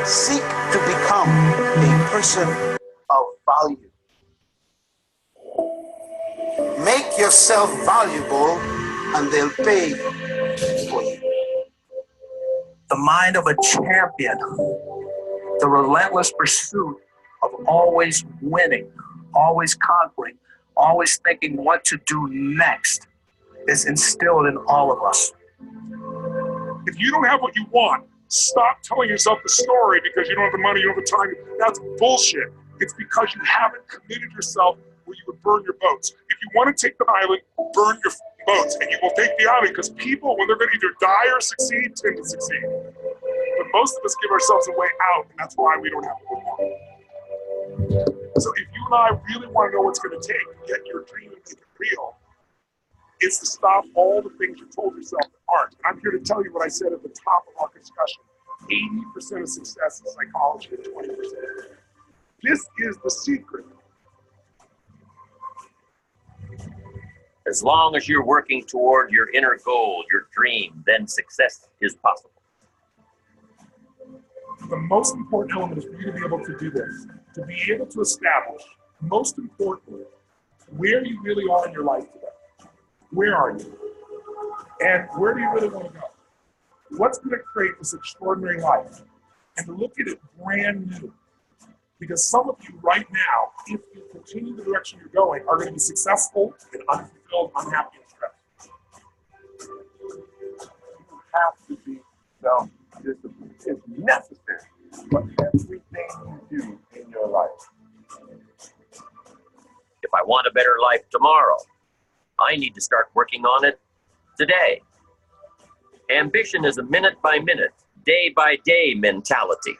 Seek to become a person of value. Make yourself valuable and they'll pay for you. The mind of a champion, the relentless pursuit of always winning, always conquering, always thinking what to do next is instilled in all of us. If you don't have what you want, stop telling yourself the story because you don't have the money, you don't have the time. That's bullshit. It's because you haven't committed yourself where you would burn your boats. If you want to take the island, burn your boats, and you will take the island because people, when they're going to either die or succeed, tend to succeed. But most of us give ourselves a way out, and that's why we don't have a way out. So if you and I really want to know what's going to take to get your dream and make it real, it's to stop all the things you told yourself that aren't. And I'm here to tell you what I said at the top of our discussion. 80% of success is psychology and 20%. This is the secret. As long as you're working toward your inner goal, your dream, then success is possible. The most important element is for you to be able to do this, to be able to establish, most importantly, where you really are in your life today. Where are you? And where do you really want to go? What's going to create this extraordinary life? And to look at it brand new. Because some of you right now, if you continue the direction you're going, are going to be successful and unfulfilled, unhappy, and stressed. You have to be self-disciplined. It's necessary for everything you do in your life. If I want a better life tomorrow, I need to start working on it today. Ambition is a minute-by-minute, day-by-day mentality.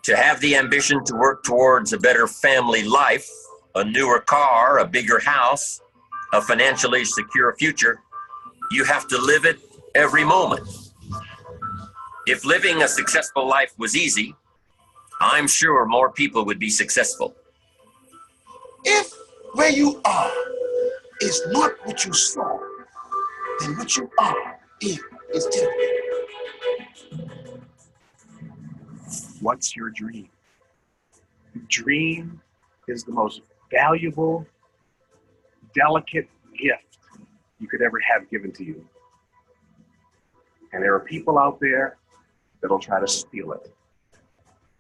To have the ambition to work towards a better family life, a newer car, a bigger house, a financially secure future, you have to live it every moment. If living a successful life was easy, I'm sure more people would be successful. If where you are is not what you saw, then what you are is different. What's your dream? The dream is the most valuable, delicate gift you could ever have given to you. And there are people out there that'll try to steal it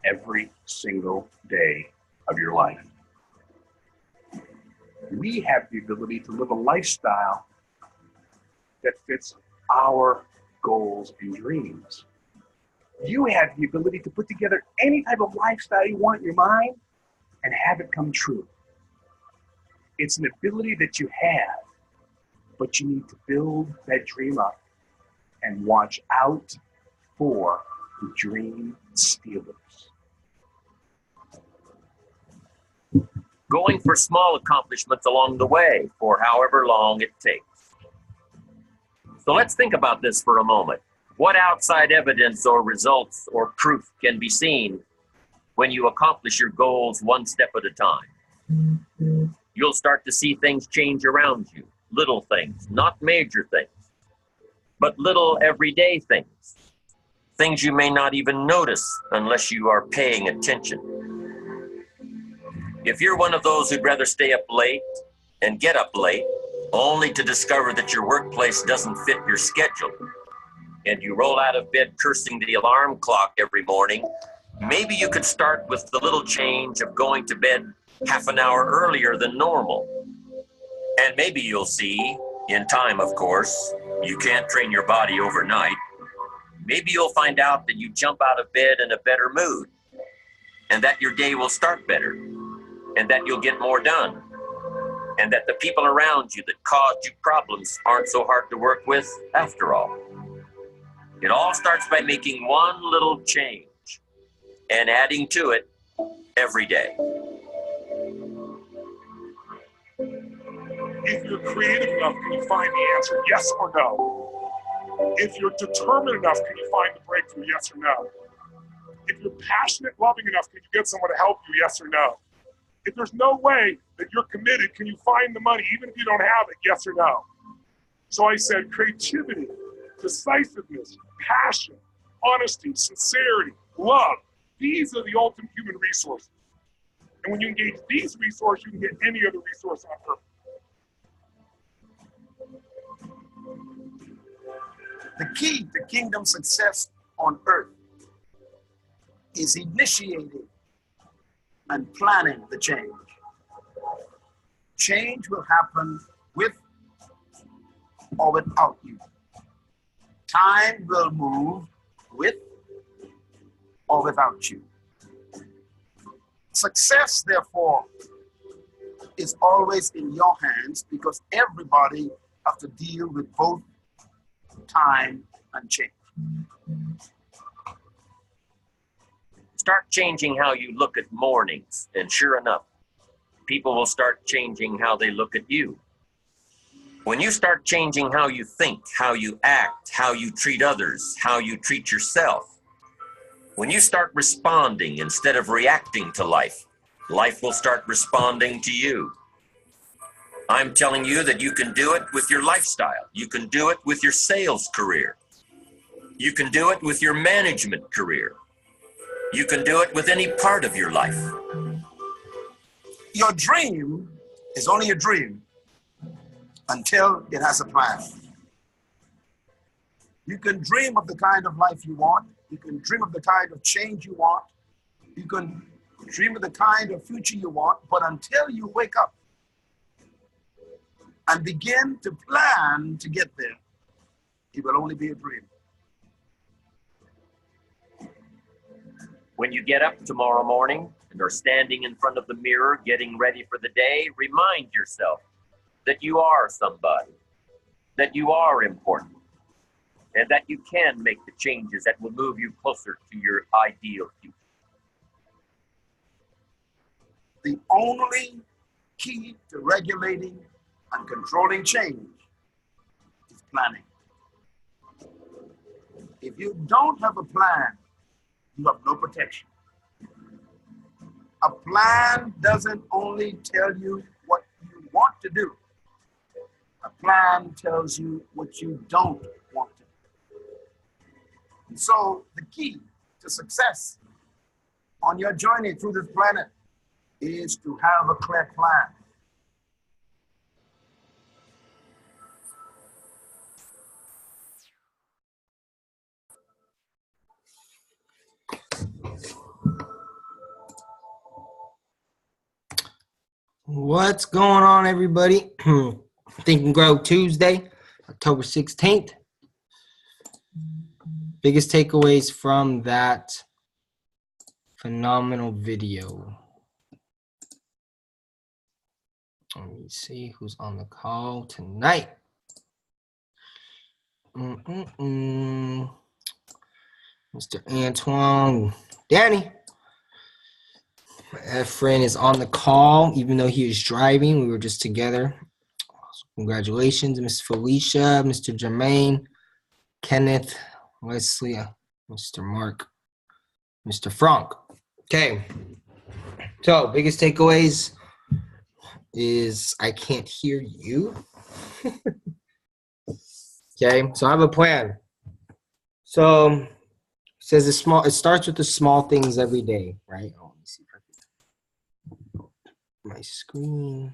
every single day of your life. We have the ability to live a lifestyle that fits our goals and dreams. You have the ability to put together any type of lifestyle you want in your mind and have it come true. It's an ability that you have, but you need to build that dream up and watch out for the dream stealers. Going for small accomplishments along the way for however long it takes. So let's think about this for a moment. What outside evidence or results or proof can be seen when you accomplish your goals one step at a time? You'll start to see things change around you. Little things, not major things, but little everyday things. Things you may not even notice unless you are paying attention. If you're one of those who'd rather stay up late and get up late, only to discover that your workplace doesn't fit your schedule, and you roll out of bed cursing the alarm clock every morning, maybe you could start with the little change of going to bed half an hour earlier than normal. And maybe you'll see, in time of course, you can't train your body overnight, maybe you'll find out that you jump out of bed in a better mood, and that your day will start better, and that you'll get more done, and that the people around you that caused you problems aren't so hard to work with after all. It all starts by making one little change and adding to it every day. If you're creative enough, can you find the answer, yes or no? If you're determined enough, can you find the breakthrough, yes or no? If you're passionate, loving enough, can you get someone to help you, yes or no? If there's no way that you're committed, can you find the money, even if you don't have it, yes or no? So I said creativity, decisiveness, passion, honesty, sincerity, love. These are the ultimate human resources. And when you engage these resources, you can get any other resource on earth. The key to kingdom success on earth is initiating and planning the change. Change will happen with or without you. Time will move with or without you. Success, therefore, is always in your hands because everybody has to deal with both time and change. Start changing how you look at mornings, and sure enough, people will start changing how they look at you. When you start changing how you think, how you act, how you treat others, how you treat yourself, when you start responding instead of reacting to life, life will start responding to you. I'm telling you that you can do it with your lifestyle. You can do it with your sales career. You can do it with your management career. You can do it with any part of your life. Your dream is only a dream until it has a plan. You can dream of the kind of life you want. You can dream of the kind of change you want. You can dream of the kind of future you want, but until you wake up and begin to plan to get there, it will only be a dream. When you get up tomorrow morning and are standing in front of the mirror getting ready for the day, remind yourself that you are somebody, that you are important, and that you can make the changes that will move you closer to your ideal future. The only key to regulating and controlling change is planning. If you don't have a plan, you have no protection. A plan doesn't only tell you what you want to do. A plan tells you what you don't want to do. And so the key to success on your journey through this planet is to have a clear plan. What's going on, everybody? Think and Grow Tuesday, October 16th. Biggest takeaways from that phenomenal video. Let me see who's on the call tonight. Mr. Antoine, Danny. My friend is on the call, even though he was driving. We were just together. So congratulations, Miss Felicia, Mr. Jermaine, Kenneth, Wesley, Mr. Mark, Mr. Frank. Okay. So, biggest takeaways is I can't hear you. Okay, so I have a plan. So, it says it starts with the small things every day, right? Oh, let me see if I can my screen.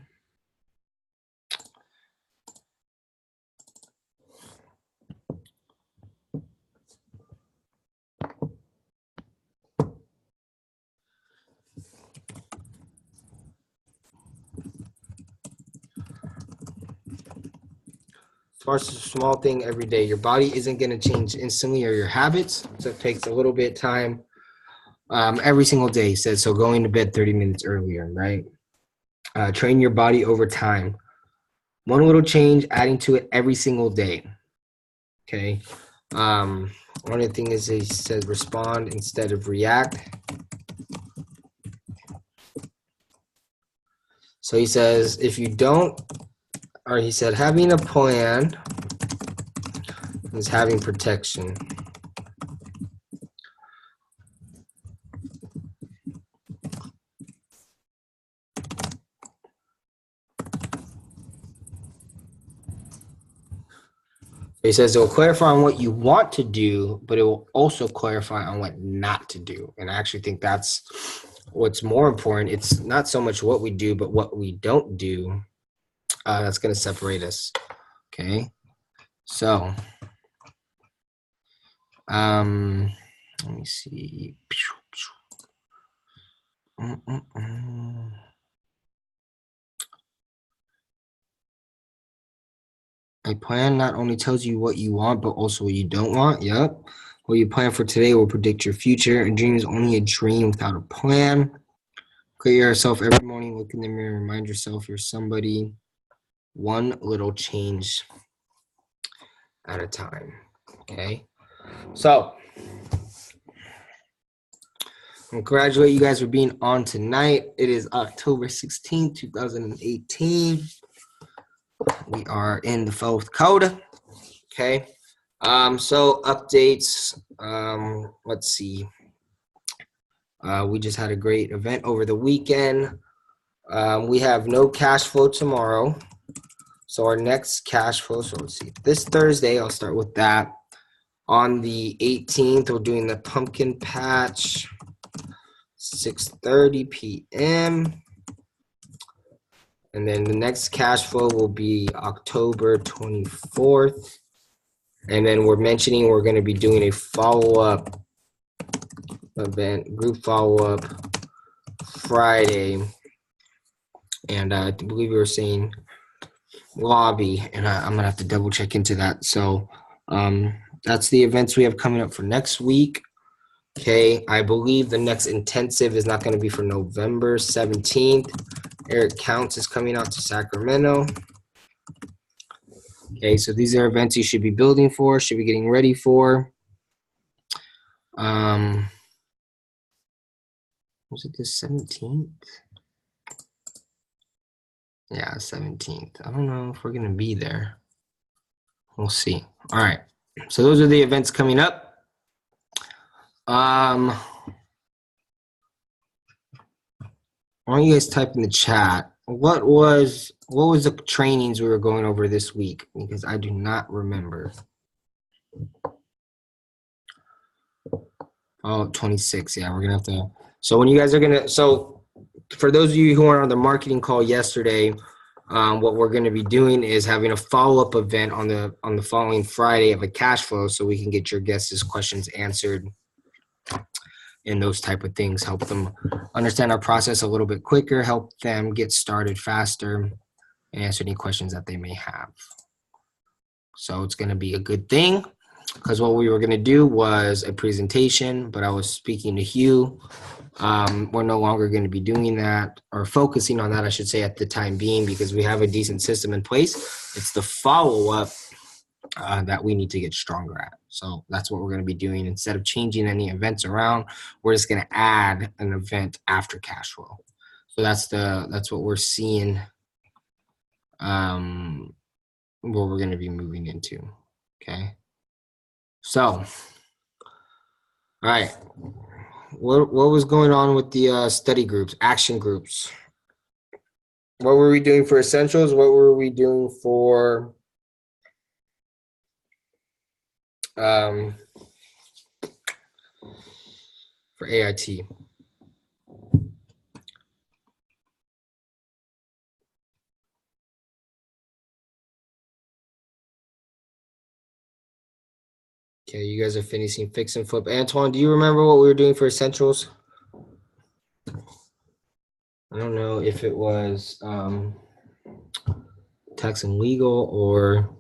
Starts with a small thing every day. Your body isn't going to change instantly, or your habits. So it takes a little bit of time every single day. Says so going to bed 30 minutes earlier, right? Train your body over time. One little change, adding to it every single day. Okay. One of the things is he says respond instead of react. So he says if you don't, or he said having a plan is having protection. It says it will clarify on what you want to do, but it will also clarify on what not to do. And I actually think that's what's more important. It's not so much what we do, but what we don't do. That's going to separate us. Okay. So, let me see. A plan not only tells you what you want, but also what you don't want. Yep. What you plan for today will predict your future. A dream is only a dream without a plan. Create yourself every morning. Look in the mirror and remind yourself you're somebody. One little change at a time. Okay. So, I congratulate you guys for being on tonight. It is October 16th, 2018. We are in the fourth quarter. Okay. So updates. Let's see. We just had a great event over the weekend. We have no cash flow tomorrow. So our next cash flow, so let's see. This Thursday, I'll start with that. On the 18th, we're doing the pumpkin patch, 6:30 p.m. And then the next cash flow will be October 24th. And then we're mentioning we're going to be doing a follow-up event, group follow-up Friday. And I believe we were saying lobby, and I'm going to have to double check into that. So that's the events we have coming up for next week. Okay, I believe the next intensive is not going to be for November 17th. Eric Counts is coming out to Sacramento. Okay, so these are events you should be building for, should be getting ready for. Was it the 17th? Yeah, 17th. I don't know if we're going to be there. We'll see. All right, so those are the events coming up. Why don't you guys type in the chat? What was the trainings we were going over this week? Because I do not remember. Oh, 26. Yeah, we're gonna have to. So when you guys are gonna, so for those of you who were on the marketing call yesterday, what we're gonna be doing is having a follow-up event on the following Friday of a cash flow, so we can get your guests' questions answered. And those type of things, help them understand our process a little bit quicker, help them get started faster, and answer any questions that they may have. So it's going to be a good thing, because what we were going to do was a presentation, but I was speaking to Hugh. We're no longer going to be doing that, or focusing on that, I should say, at the time being, because we have a decent system in place. It's the follow-up that we need to get stronger at. So that's what we're going to be doing. Instead of changing any events around, we're just going to add an event after cash flow. So that's what we're seeing, what we're going to be moving into. Okay. So, all right. What was going on with the study groups, action groups? What were we doing for essentials? What were we doing for AIT? Okay, you guys are finishing fix and flip. Antoine, do you remember what we were doing for essentials? I don't know if it was tax and legal or.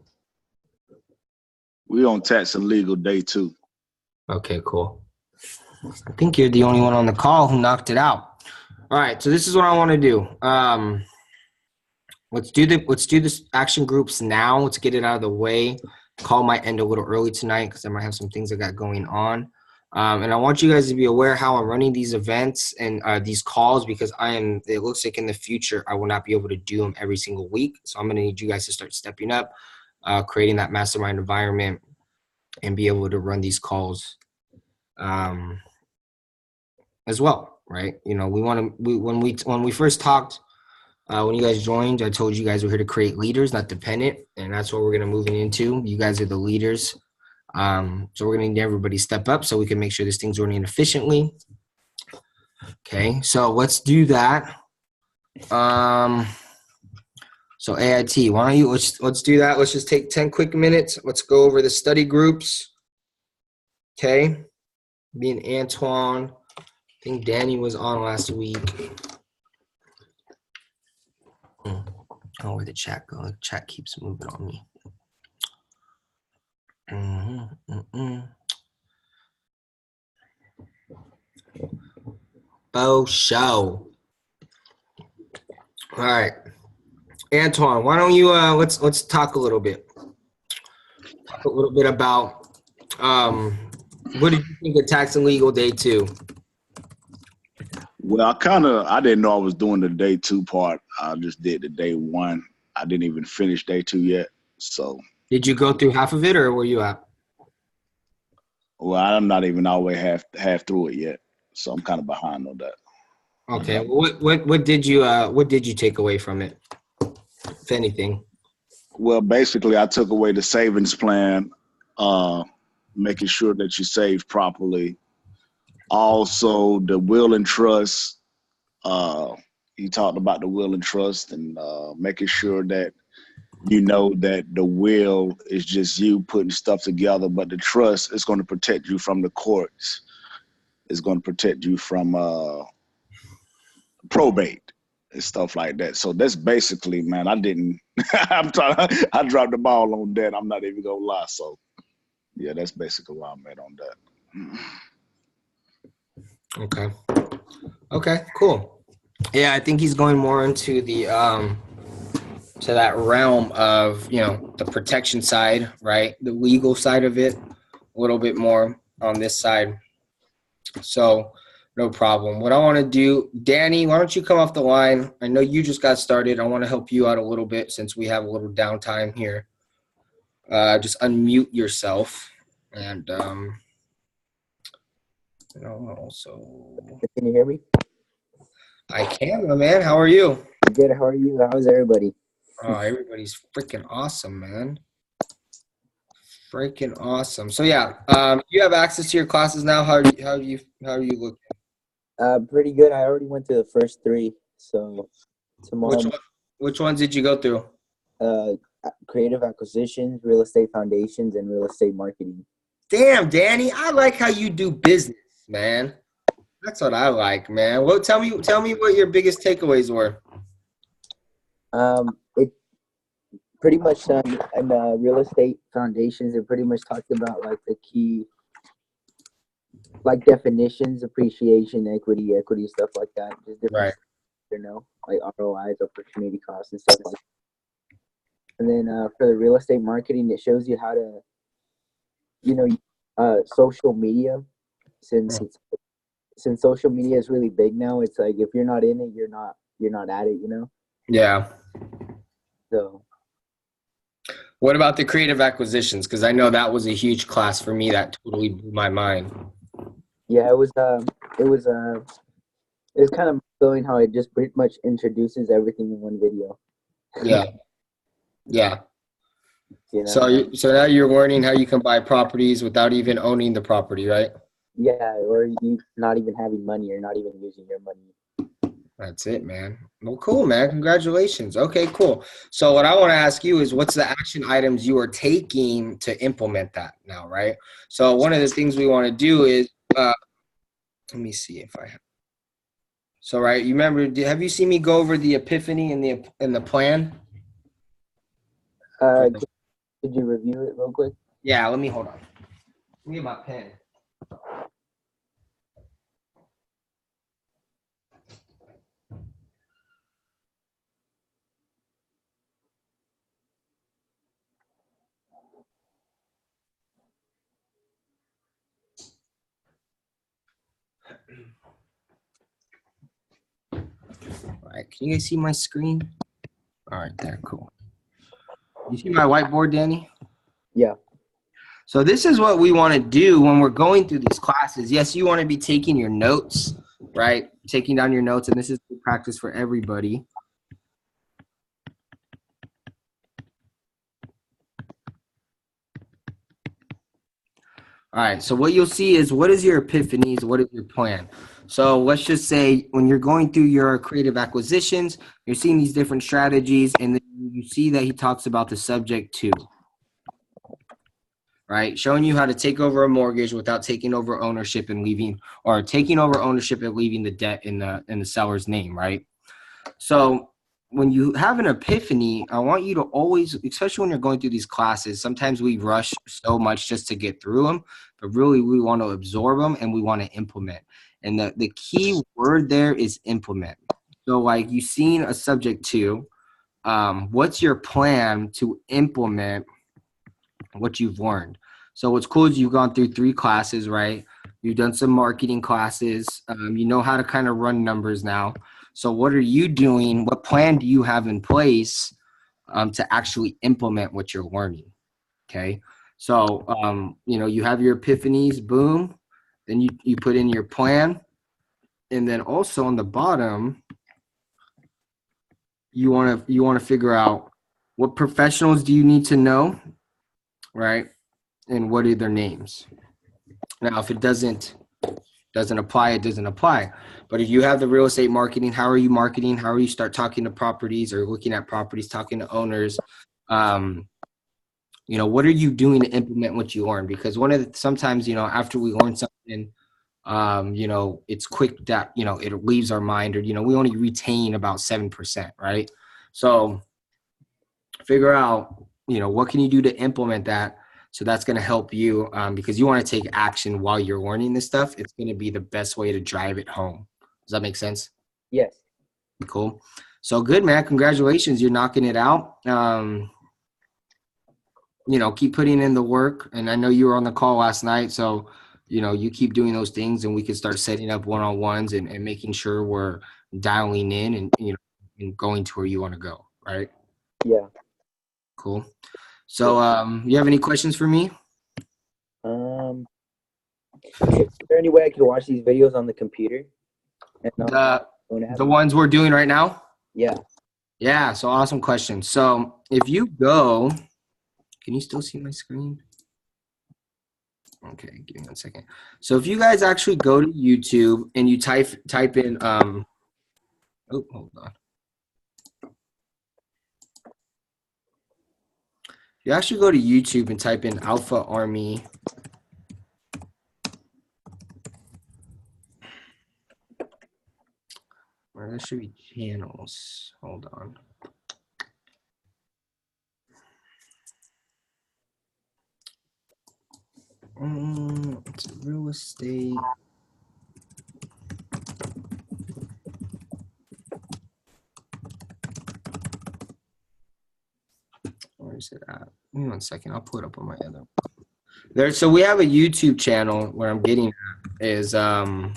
We on tax and legal day 2. Okay, cool. I think you're the only one on the call who knocked it out. All right, so this is what I want to do. Let's do this action groups now. Let's get it out of the way. Call might end a little early tonight because I might have some things I got going on. And I want you guys to be aware how I'm running these events and these calls, because it looks like in the future I will not be able to do them every single week. So I'm going to need you guys to start stepping up, creating that mastermind environment, and be able to run these calls as well, right? You know, when we first talked When you guys joined, I told you guys we're here to create leaders, not dependent, and that's what we're going to move into. You guys are the leaders. So we're going to need everybody to step up so we can make sure this thing's running efficiently. Okay, so let's do that. So AIT, why don't you let's do that. Let's just take 10 quick minutes. Let's go over the study groups. Okay, me and Antoine. I think Danny was on last week. Oh, where'd the chat go? The chat keeps moving on me. Oh, show. All right, Antoine, why don't you let's talk a little bit. Talk a little bit about what did you think of Tax and Legal Day 2? Well, I didn't know I was doing the day 2 part. I just did the day 1. I didn't even finish day 2 yet. So. Did you go through half of it, or were you at? Well, I'm not even all the way half through it yet, so I'm kind of behind on that. Okay. What did you take away from it, if anything? Well, basically, I took away the savings plan, making sure that you save properly. Also, the will and trust. You talked about the will and trust and making sure that you know that the will is just you putting stuff together, but the trust is going to protect you from the courts. It's going to protect you from probate and stuff like that. So that's basically, man, I dropped the ball on that. I'm not even going to lie. So, yeah, that's basically where I'm at on that. Okay, cool. Yeah, I think he's going more into the to that realm of, the protection side, right? The legal side of it, a little bit more on this side. So no problem. What I want to do, Danny, why don't you come off the line? I know you just got started. I want to help you out a little bit since we have a little downtime here. Just unmute yourself and also. Can you hear me? I can, my man. How are you? Good. How are you? How's everybody? Oh, everybody's freaking awesome, man. Freaking awesome. So yeah, you have access to your classes now. How are you looking? Pretty good. I already went to the first 3. So tomorrow. Which ones did you go through? Creative acquisitions, real estate foundations, and real estate marketing. Damn, Danny, I like how you do business, man. That's what I like, man. Well, tell me what your biggest takeaways were. It pretty much in real estate foundations. It pretty much talked about like the key, like definitions, appreciation, equity stuff like that. Just different, right. Like ROIs, opportunity costs, and stuff like that. And then for the real estate marketing, it shows you how to, social media, since social media is really big now. It's like if you're not in it, you're not at it, Yeah. So. What about the creative acquisitions? Because I know that was a huge class for me. That totally blew my mind. Yeah, it was kind of showing how it just pretty much introduces everything in one video. Yeah. So now you're learning how you can buy properties without even owning the property, right? Yeah, or you not even having money or not even using your money. That's it, man. Well, cool, man. Congratulations. Okay, cool. So what I want to ask you is what's the action items you are taking to implement that now, right? So one of the things we want to do is, let me see if I have. So, right, you remember, have you seen me go over the epiphany and the plan? Could you review it real quick? Yeah, let me hold on. Let me get my pen. All right, can you guys see my screen? All right, there, cool. You see my whiteboard, Danny? Yeah. So this is what we want to do when we're going through these classes. Yes, you want to be taking your notes, right? Taking down your notes, and this is good practice for everybody. All right. So what you'll see is what is your epiphanies? What is your plan? So let's just say when you're going through your creative acquisitions, you're seeing these different strategies, and then you see that he talks about the subject to, right? Showing you how to take over a mortgage without taking over ownership and leaving, or taking over ownership and leaving the debt in the seller's name, right? So when you have an epiphany, I want you to always, especially when you're going through these classes, sometimes we rush so much just to get through them, but really we want to absorb them and we want to implement. And the key word there is implement. So like you've seen a subject to, what's your plan to implement what you've learned? So what's cool is you've gone through 3 classes, right? You've done some marketing classes. You know how to kind of run numbers now. So what are you doing? What plan do you have in place to actually implement what you're learning? Okay. So, you know, you have your epiphanies, boom. Then you put in your plan. And then also on the bottom, you want to figure out what professionals do you need to know, right? And what are their names? Now, if it doesn't apply, it doesn't apply. But if you have the real estate marketing, how are you marketing? How are you start talking to properties or looking at properties, talking to owners? You know, what are you doing to implement what you learn? Because sometimes, you know, after we learn something, you know, it's quick that, you know, it leaves our mind, or, you know, we only retain about 7%, right? So figure out, you know, what can you do to implement that? So that's going to help you because you want to take action while you're learning this stuff. It's going to be the best way to drive it home. Does that make sense? Yes. Cool. So good, man. Congratulations. You're knocking it out. You know, keep putting in the work. And I know you were on the call last night. So, you know, you keep doing those things and we can start setting up one-on-ones and making sure we're dialing in and, you know, and going to where you want to go. Right. Yeah. Cool. So, you have any questions for me? Is there any way I can watch these videos on the computer? And The ones we're doing right now? Yeah. Yeah, so awesome question. So if you go, can you still see my screen? Okay, give me 1 second. So if you guys actually go to YouTube and you type in, oh, hold on. You actually go to YouTube and type in Alpha Army. Or there should be channels. Hold on. It's real estate. Where is it at? Give me 1 second. I'll pull it up on my other. There. So we have a YouTube channel where I'm getting at is that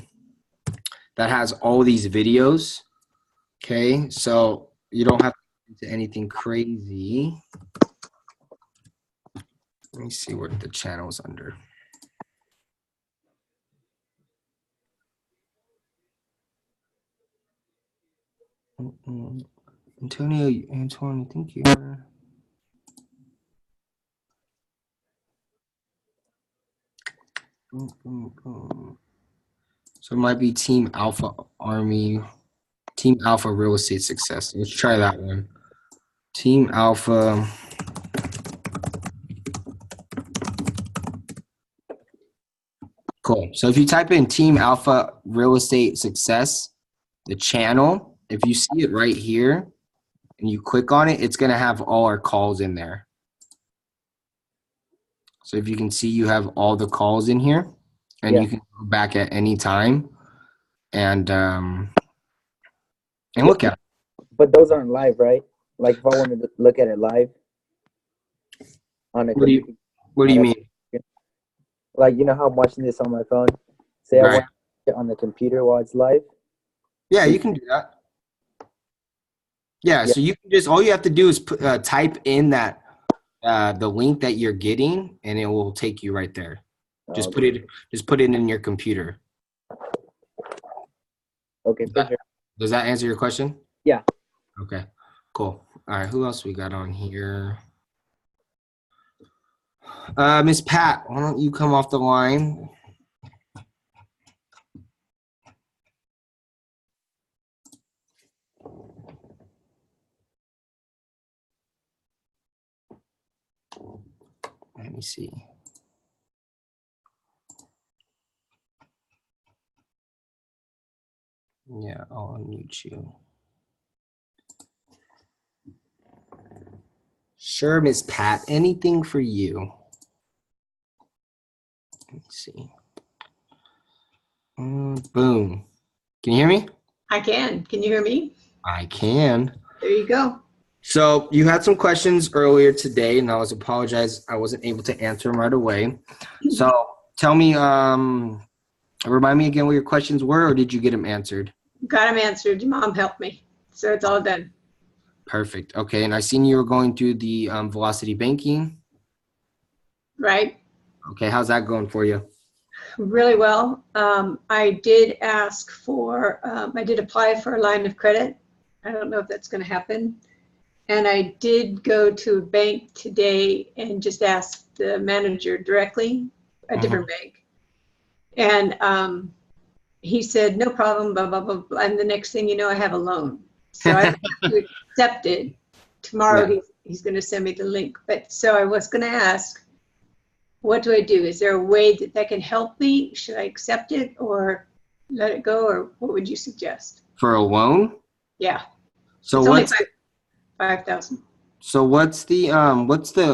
has all these videos. Okay, so you don't have to get into anything crazy. Let me see what the channel is under. Antoine, thank you. So it might be Team Alpha Army, Team Alpha Real Estate Success. Let's try that one. Team Alpha. Cool. So if you type in Team Alpha Real Estate Success, the channel, if you see it right here and you click on it, it's going to have all our calls in there. So if you can see, you have all the calls in here, and you can go back at any time and look at it. But those aren't live, right? Like if I wanted to look at it live on a What do you mean? Like, you know how I'm watching this on my phone? Say I want it on the computer while it's live? Yeah, you can do that. Yeah, so you can just, all you have to do is type in that the link that you're getting, and it will take you right there. Just put it in your computer. Okay, for sure. Does that answer your question? Yeah. Okay, cool. All right, who else we got on here? Miss Pat, why don't you come off the line? Let me see. Yeah, I'll unmute you. Sure, Miss Pat, anything for you? Let me see. Boom. Can you hear me? I can. Can you hear me? I can. There you go. So you had some questions earlier today, and I apologize I wasn't able to answer them right away. So tell me, remind me again what your questions were, or did you get them answered? Got him answered. Your mom helped me. So it's all done. Perfect. Okay, and I seen you were going through the Velocity Banking. Right? Okay, how's that going for you? Really well. I did ask for, I did apply for a line of credit. I don't know if that's going to happen. And I did go to a bank today and just ask the manager directly, a different bank. And he said, no problem, blah, blah, blah, blah. And the next thing you know, I have a loan. So I have to accept it. Tomorrow he's going to send me the link. But so I was going to ask, what do I do? Is there a way that can help me? Should I accept it or let it go? Or what would you suggest? For a loan? Yeah. So it's what's only 5,000. So what's the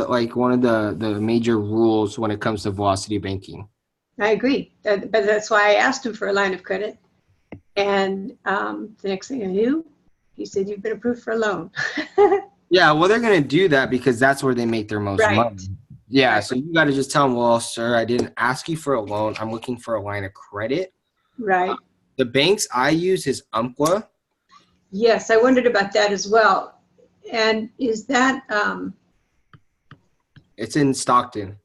like one of the major rules when it comes to Velocity Banking? I agree. But that's why I asked him for a line of credit. And the next thing I knew, he said, you've been approved for a loan. Yeah, well, they're going to do that because that's where they make their most Right. money. Yeah, Right. so you got to just tell them, well, sir, I didn't ask you for a loan. I'm looking for a line of credit. Right. The banks I use is Umpqua. Yes, I wondered about that as well. And is that, It's in Stockton.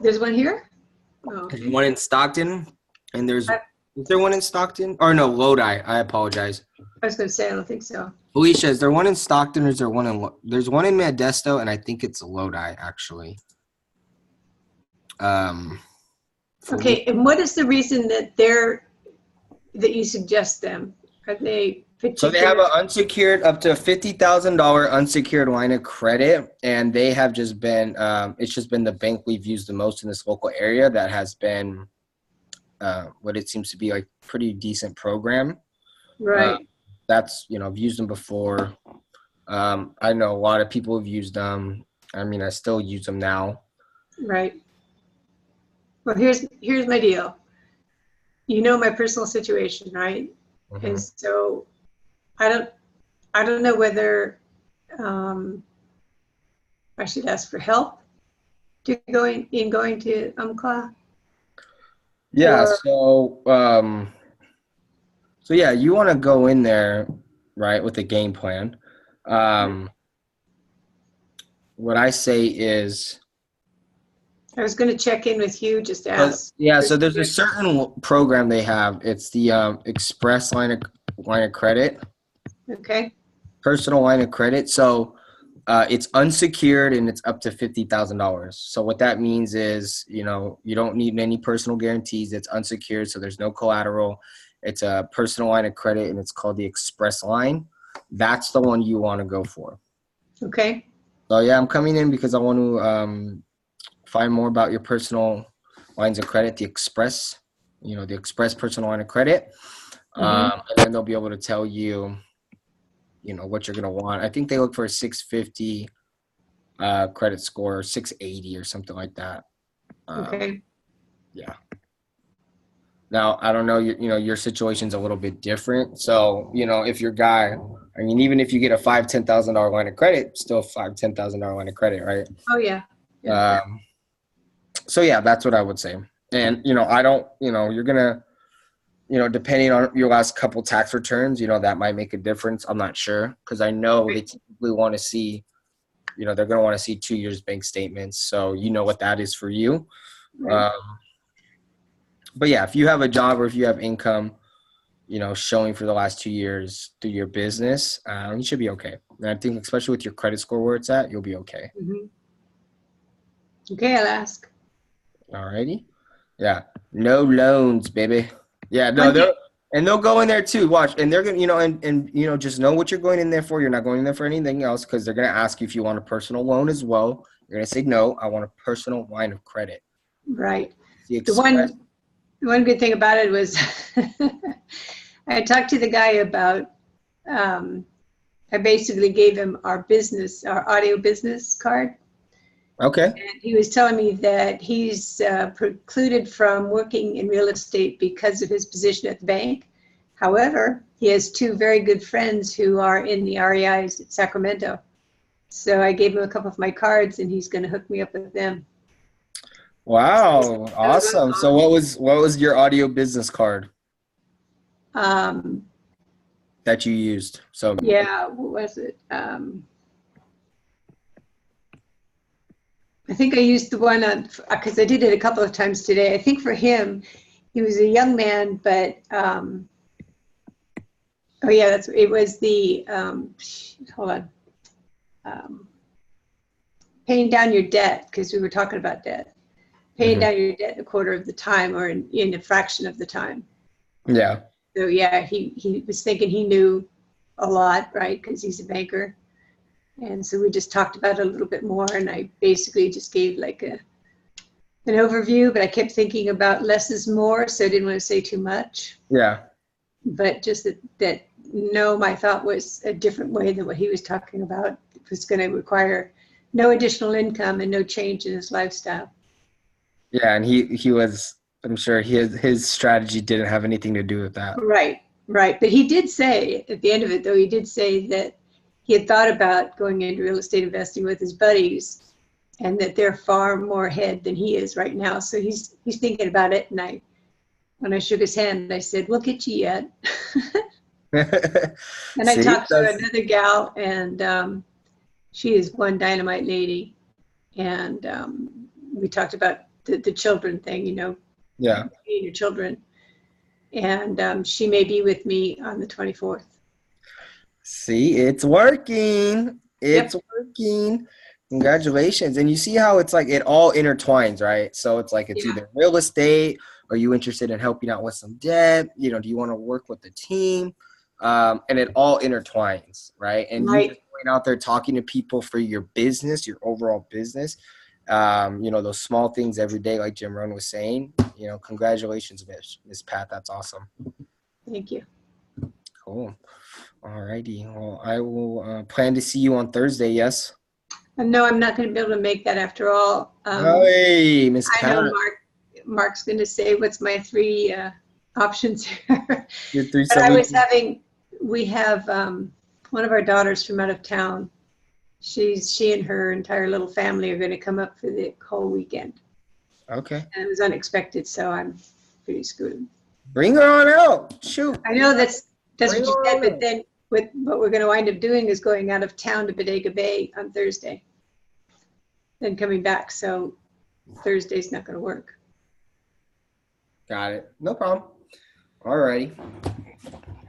there's one here? Oh. There's one in Stockton, and is there one in Stockton? Or no, Lodi. I apologize. I was going to say, I don't think so. Felicia, is there one in Stockton or is there one in there's one in Modesto, and I think it's Lodi actually. Okay, and what is the reason that that you suggest them? Are they particular? So they have an unsecured up to $50,000 unsecured line of credit, and they have just been it's just been the bank we've used the most in this local area that has been what it seems to be like pretty decent program. Right. That's, I've used them before. I know a lot of people have used them. I mean, I still use them now. Right. Well, here's my deal. You know my personal situation, right? Mm-hmm. And so I don't know whether I should ask for help to going to UMCLA. Yeah. So yeah, you want to go in there, right, with a game plan. What I say is, I was going to check in with you, just ask. yeah. So there's a certain program they have. It's the Express line of credit. Okay. Personal line of credit. So it's unsecured and it's up to $50,000. So what that means is, you don't need any personal guarantees. It's unsecured, so there's no collateral. It's a personal line of credit, and it's called the Express line. That's the one you want to go for. Okay. So yeah, I'm coming in because I want to find more about your personal lines of credit, the Express, the Express personal line of credit. And then they'll be able to tell you, what you're going to want. I think they look for a 650 credit score, 680 or something like that. Okay. Yeah. Now, I don't know, your situation's a little bit different. So, if your guy, even if you get a $5,000-$10,000 line of credit, still $5,000-$10,000 line of credit, right? Oh, yeah. So, yeah, that's what I would say. And, I don't, you're going to, depending on your last couple tax returns, that might make a difference. I'm not sure because I know they typically want to see, they're going to want to see 2 years bank statements. So, what that is for you. Right. But yeah, if you have a job or if you have income, showing for the last 2 years through your business, you should be okay. And I think especially with your credit score where it's at, you'll be okay. Okay, I'll ask. Alrighty. Yeah. No loans, baby. Yeah, no, One thing- they'll go in there too. Watch. And they're gonna, and just know what you're going in there for. You're not going in there for anything else, because they're gonna ask you if you want a personal loan as well. You're gonna say no, I want a personal line of credit. Right. The The one good thing about it was I talked to the guy about, I basically gave him our audio business card. Okay. And he was telling me that he's precluded from working in real estate because of his position at the bank. However, he has two very good friends who are in the REIs at Sacramento. So I gave him a couple of my cards, and he's going to hook me up with them. Wow, awesome. So what was your audio business card Um, that you used? So yeah, what was it? I think I used the one on, because I did it a couple of times today. I think for him, he was a young man, but oh yeah, it was the hold on, paying down your debt, because we were talking about debt. Paying down your debt in a quarter of the time, or in a fraction of the time. yeah. So yeah, he was thinking he knew a lot, right? Because he's a banker. And so we just talked about it a little bit more, and I basically just gave like an overview, but I kept thinking about less is more, so I didn't want to say too much. Yeah. But just that no, my thought was a different way than what he was talking about. It was going to require no additional income and no change in his lifestyle. Yeah, and he was, I'm sure his strategy didn't have anything to do with that. Right. But he did say at the end of it, though, he did say that he had thought about going into real estate investing with his buddies, and that they're far more ahead than he is right now. So he's thinking about it. And when I shook his hand, I said, "We'll get you yet." And I talked to another gal, and she is one dynamite lady. And we talked about the children thing, Yeah. your children. And she may be with me on the 24th. See, it's working. It's working. Congratulations. And you see how it's like it all intertwines, right? So it's like it's either real estate, or you interested in helping out with some debt, do you want to work with the team? And it all intertwines, right? And you just going out there talking to people for your business, your overall business, those small things every day, like Jim Rohn was saying, congratulations, Miss Pat. That's awesome. Thank you. Cool. All righty. Well, I will plan to see you on Thursday, yes? No, I'm not going to be able to make that after all. Hey, Miss I Pat. know Mark's going to say, what's my three options here? Your three. But we have one of our daughters from out of town. She and her entire little family are going to come up for the whole weekend. Okay. And it was unexpected, so I'm pretty screwed. Bring her on out. Shoot. I know that's what you said, but then what we're going to wind up doing is going out of town to Bodega Bay on Thursday, then coming back. So Thursday's not going to work. Got it. No problem. All righty.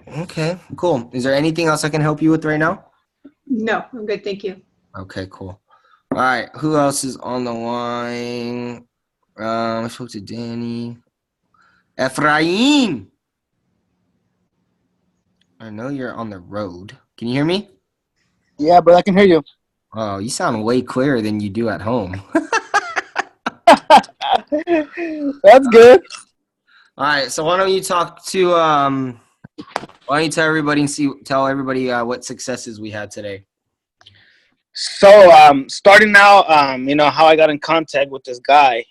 Okay, cool. Is there anything else I can help you with right now? No, I'm good. Thank you. Okay, cool. All right. Who else is on the line? I spoke to Danny. Ephraim. I know you're on the road. Can you hear me? Yeah, but I can hear you. Oh, you sound way clearer than you do at home. That's good. All right. So why don't you talk to why don't you tell everybody what successes we had today? So starting out, how I got in contact with this guy.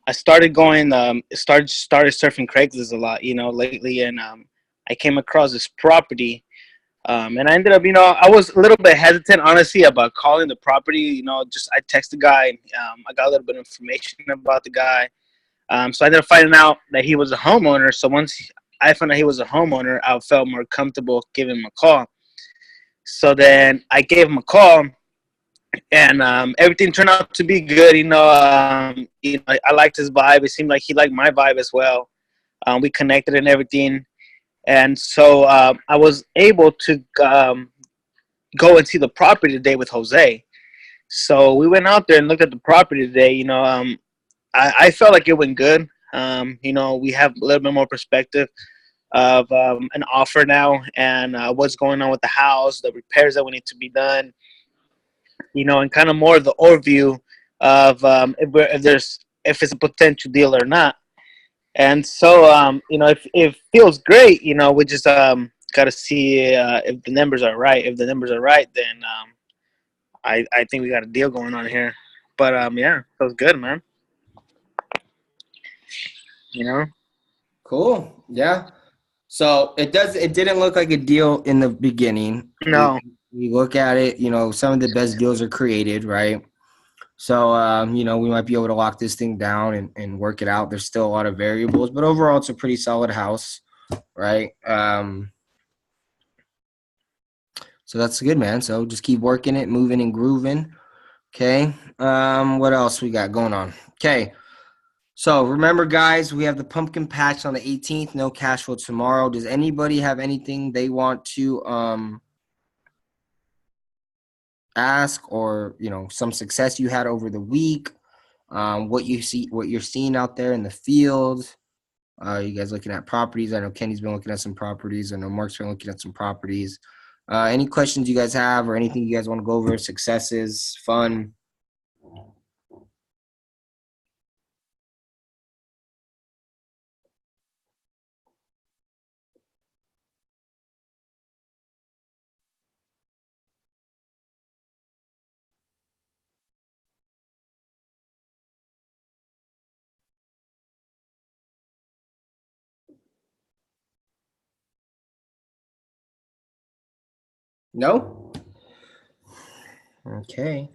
I started started surfing Craigslist a lot, lately, and I came across this property, and I ended up, I was a little bit hesitant, honestly, about calling the property. I texted the guy, I got a little bit of information about the guy, so I ended up finding out that he was a homeowner. So once I found out he was a homeowner, I felt more comfortable giving him a call. So then I gave him a call, and everything turned out to be good. I liked his vibe. It seemed like he liked my vibe as well. We connected and everything. And so I was able to go and see the property today with Jose. So we went out there and looked at the property today. I felt like it went good. We have a little bit more perspective of an offer now and what's going on with the house, the repairs that we need to be done, and kind of more of the overview of if it's a potential deal or not. And so, if it feels great, we just got to see if the numbers are right. If the numbers are right, then I think we got a deal going on here. But yeah, feels good, man. Cool. Yeah. So it didn't look like a deal in the beginning. No. We look at it, some of the best deals are created, right? So, we might be able to lock this thing down and work it out. There's still a lot of variables, but overall it's a pretty solid house, right? So that's good, man. So just keep working it, moving and grooving. Okay. What else we got going on? Okay. So remember, guys, we have the pumpkin patch on the 18th. No cash flow tomorrow. Does anybody have anything they want to ask, or some success you had over the week? What you're seeing out there in the field? You guys looking at properties? I know Kenny's been looking at some properties. I know Mark's been looking at some properties. Any questions you guys have, or anything you guys want to go over? Successes, fun. No? Okay.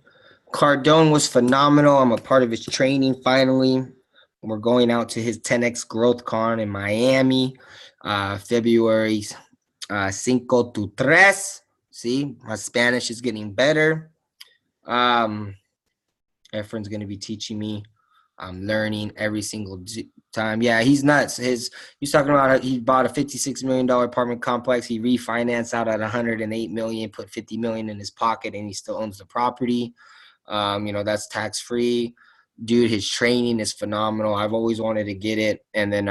Cardone was phenomenal. I'm a part of his training finally. We're going out to his 10X Growth Con in Miami, February 5 to 3. See, my Spanish is getting better. Efren's going to be teaching me. I'm learning every single time. Yeah, he's nuts. He's talking about he bought a $56 million apartment complex. He refinanced out at $108 million, put $50 million in his pocket, and he still owns the property. That's tax free. Dude, his training is phenomenal. I've always wanted to get it, and then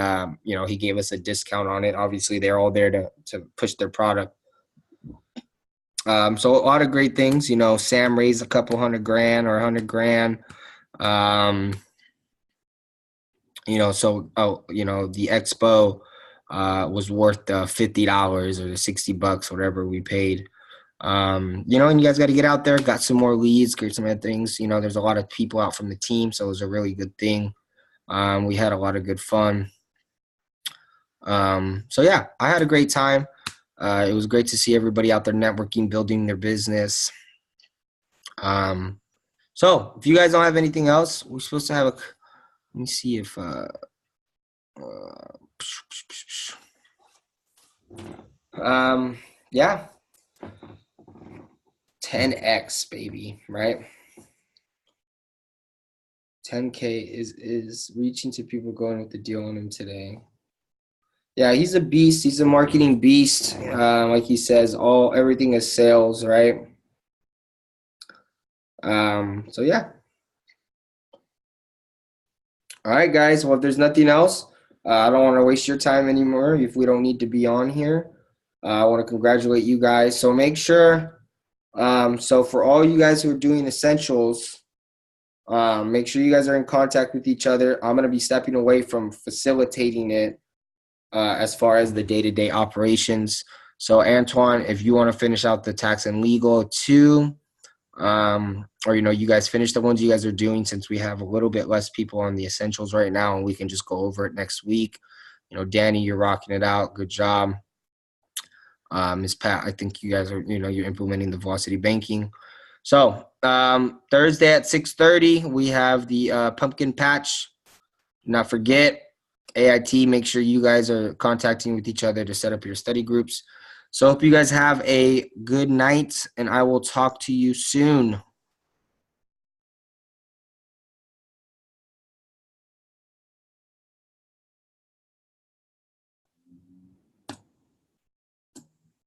he gave us a discount on it. Obviously, they're all there to push their product. So a lot of great things. Sam raised a couple $100,000 or $100,000. The expo was worth $50 or $60, whatever we paid. And you guys got to get out there, got some more leads, get some other things. There's a lot of people out from the team, so it was a really good thing. We had a lot of good fun. So yeah, I had a great time. It was great to see everybody out there networking, building their business. So if you guys don't have anything else, we're supposed to have let me see if yeah, 10X baby, right? 10K is reaching to people going with the deal on him today. Yeah, he's a beast. He's a marketing beast. Like he says, everything is sales, right? So yeah. All right, guys. Well, if there's nothing else, I don't want to waste your time anymore if we don't need to be on here. I want to congratulate you guys. So make sure, so for all you guys who are doing essentials, make sure you guys are in contact with each other. I'm going to be stepping away from facilitating it as far as the day-to-day operations. So Antoine, if you want to finish out the tax and legal too, or you guys finish the ones you guys are doing, since we have a little bit less people on the essentials right now, and we can just go over it next week. Danny, you're rocking it out. Good job. Ms. Pat, I think you guys are, you're implementing the velocity banking. So Thursday at 6:30, we have the pumpkin patch. Do not forget AIT. Make sure you guys are contacting with each other to set up your study groups. So hope you guys have a good night, and I will talk to you soon.